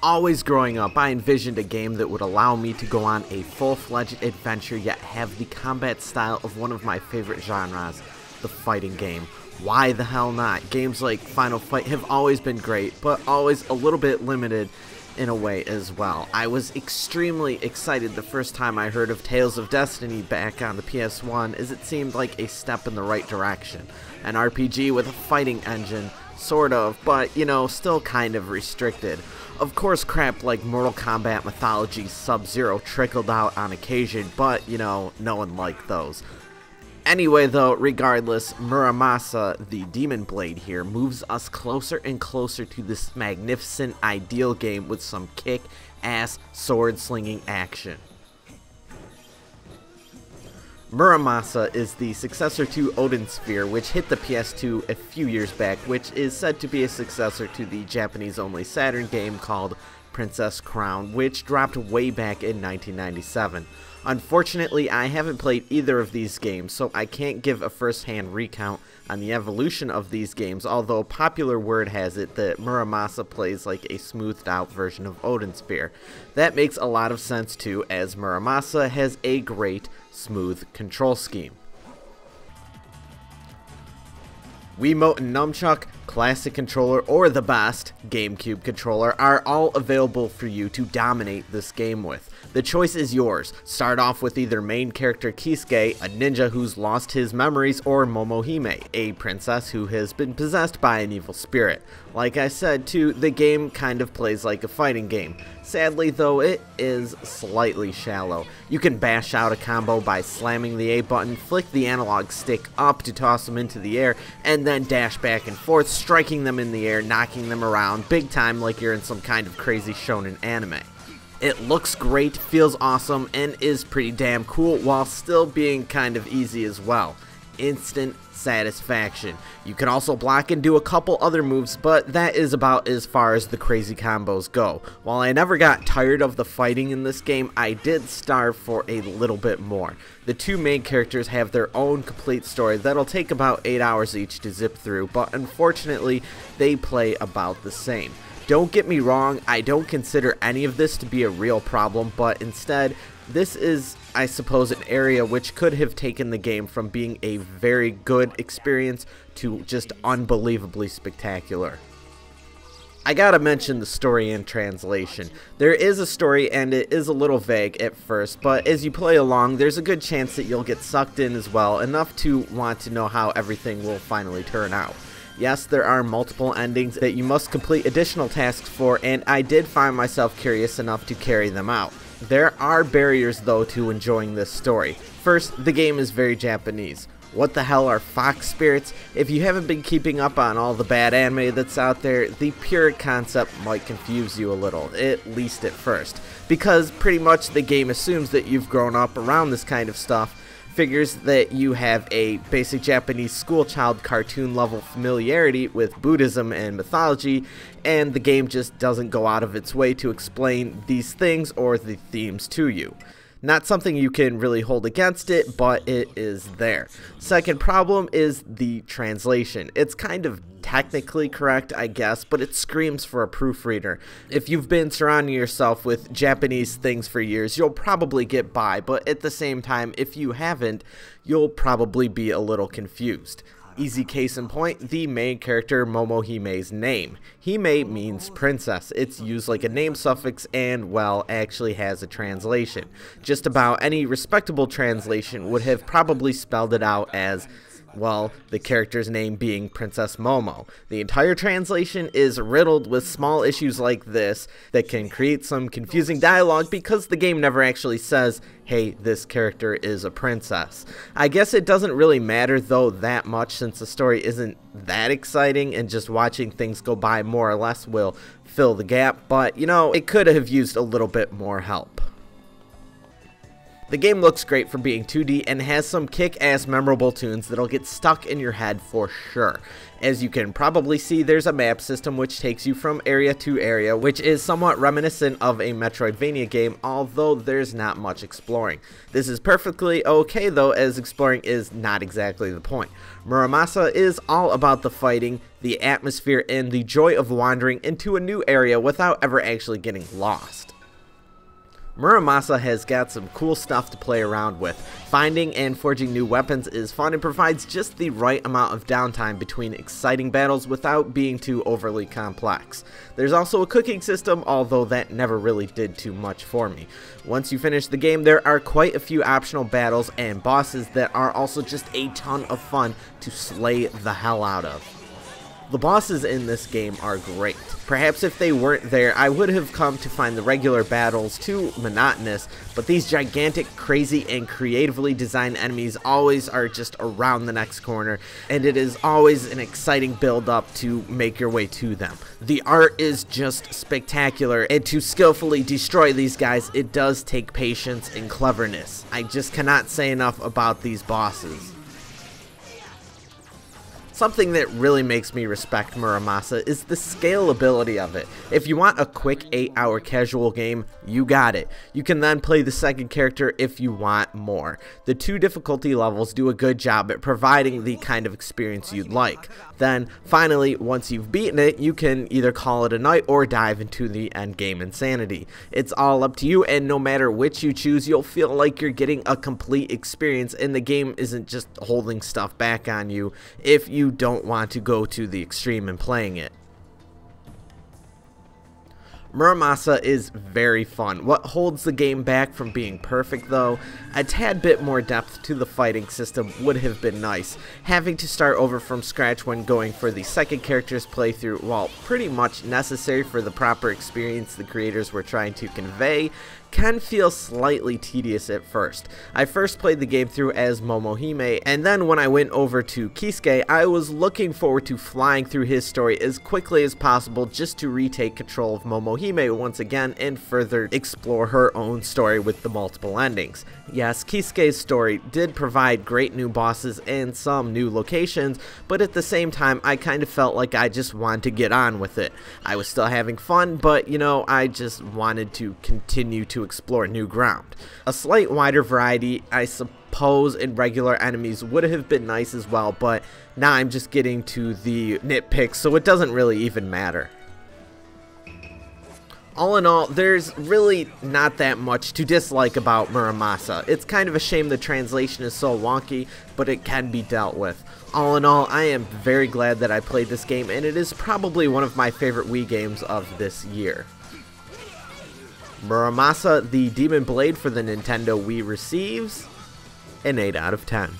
Always growing up, I envisioned a game that would allow me to go on a full-fledged adventure yet have the combat style of one of my favorite genres, the fighting game. Why the hell not? Games like Final Fight have always been great, but always a little bit limited in a way as well. I was extremely excited the first time I heard of Tales of Destiny back on the PS1, as it seemed like a step in the right direction. An RPG with a fighting engine, sort of, but you know, still kind of restricted. Of course, crap like Mortal Kombat Mythology Sub-Zero trickled out on occasion, but you know, no one liked those. Anyway though, regardless, Muramasa, the Demon Blade here, moves us closer and closer to this magnificent, ideal game with some kick-ass sword-slinging action. Muramasa is the successor to Odin Sphere, which hit the PS2 a few years back, which is said to be a successor to the Japanese-only Saturn game called Princess Crown, which dropped way back in 1997. Unfortunately, I haven't played either of these games, so I can't give a first-hand recount on the evolution of these games, although popular word has it that Muramasa plays like a smoothed-out version of Odin Sphere. That makes a lot of sense too, as Muramasa has a great, smooth control scheme. Wiimote and Nunchuck, Classic Controller, or the best, GameCube Controller, are all available for you to dominate this game with. The choice is yours. Start off with either main character Kisuke, a ninja who's lost his memories, or Momohime, a princess who has been possessed by an evil spirit. Like I said too, the game kind of plays like a fighting game. Sadly though, it is slightly shallow. You can bash out a combo by slamming the A button, flick the analog stick up to toss them into the air, and then dash back and forth, striking them in the air, knocking them around big time like you're in some kind of crazy shonen anime. It looks great, feels awesome, and is pretty damn cool while still being kind of easy as well. Instant satisfaction. You can also block and do a couple other moves, but that is about as far as the crazy combos go. While I never got tired of the fighting in this game, I did starve for a little bit more. The two main characters have their own complete story that'll take about 8 hours each to zip through, but unfortunately, they play about the same. Don't get me wrong, I don't consider any of this to be a real problem, but instead, this is, I suppose, an area which could have taken the game from being a very good experience to just unbelievably spectacular. I gotta mention the story and translation. There is a story and it is a little vague at first, but as you play along, there's a good chance that you'll get sucked in as well, enough to want to know how everything will finally turn out. Yes, there are multiple endings that you must complete additional tasks for, and I did find myself curious enough to carry them out. There are barriers though to enjoying this story. First, the game is very Japanese. What the hell are fox spirits? If you haven't been keeping up on all the bad anime that's out there, the pure concept might confuse you a little, at least at first. Because pretty much the game assumes that you've grown up around this kind of stuff, figures that you have a basic Japanese schoolchild cartoon level familiarity with Buddhism and mythology, and the game just doesn't go out of its way to explain these things or the themes to you. Not something you can really hold against it, but it is there. Second problem is the translation. It's kind of technically correct, I guess, but it screams for a proofreader. If you've been surrounding yourself with Japanese things for years, you'll probably get by, but at the same time, if you haven't, you'll probably be a little confused. Easy case in point, the main character Momohime's name. Hime means princess. It's used like a name suffix and, well, actually has a translation. Just about any respectable translation would have probably spelled it out as, well, the character's name being Princess Momo. The entire translation is riddled with small issues like this that can create some confusing dialogue because the game never actually says, hey, this character is a princess. I guess it doesn't really matter though that much since the story isn't that exciting and just watching things go by more or less will fill the gap, but you know, it could have used a little bit more help. The game looks great for being 2D and has some kick-ass memorable tunes that'll get stuck in your head for sure. As you can probably see, there's a map system which takes you from area to area, which is somewhat reminiscent of a Metroidvania game, although there's not much exploring. This is perfectly okay though, as exploring is not exactly the point. Muramasa is all about the fighting, the atmosphere, and the joy of wandering into a new area without ever actually getting lost. Muramasa has got some cool stuff to play around with. Finding and forging new weapons is fun and provides just the right amount of downtime between exciting battles without being too overly complex. There's also a cooking system, although that never really did too much for me. Once you finish the game, there are quite a few optional battles and bosses that are also just a ton of fun to slay the hell out of. The bosses in this game are great. Perhaps if they weren't there, I would have come to find the regular battles too monotonous, but these gigantic, crazy, and creatively designed enemies always are just around the next corner, and it is always an exciting build-up to make your way to them. The art is just spectacular, and to skillfully destroy these guys, it does take patience and cleverness. I just cannot say enough about these bosses. Something that really makes me respect Muramasa is the scalability of it. If you want a quick 8-hour casual game, you got it. You can then play the second character if you want more. The 2 difficulty levels do a good job at providing the kind of experience you'd like. Then, finally, once you've beaten it, you can either call it a night or dive into the endgame insanity. It's all up to you, and no matter which you choose, you'll feel like you're getting a complete experience, and the game isn't just holding stuff back on you if you don't want to go to the extreme in playing it. Muramasa is very fun. What holds the game back from being perfect though, a tad bit more depth to the fighting system would have been nice. Having to start over from scratch when going for the second character's playthrough, while pretty much necessary for the proper experience the creators were trying to convey, can feel slightly tedious at first. I first played the game through as Momohime, and then when I went over to Kisuke, I was looking forward to flying through his story as quickly as possible just to retake control of Momohime once again and further explore her own story with the multiple endings. Yes, Kisuke's story did provide great new bosses and some new locations, but at the same time I kind of felt like I just wanted to get on with it. I was still having fun, but you know, I just wanted to continue to explore new ground. A slight wider variety, I suppose, in regular enemies would have been nice as well, but now I'm just getting to the nitpicks, so it doesn't really even matter. All in all, there's really not that much to dislike about Muramasa. It's kind of a shame the translation is so wonky, but it can be dealt with. All in all, I am very glad that I played this game, and it is probably one of my favorite Wii games of this year. Muramasa, the Demon Blade for the Nintendo Wii receives an 8 out of 10.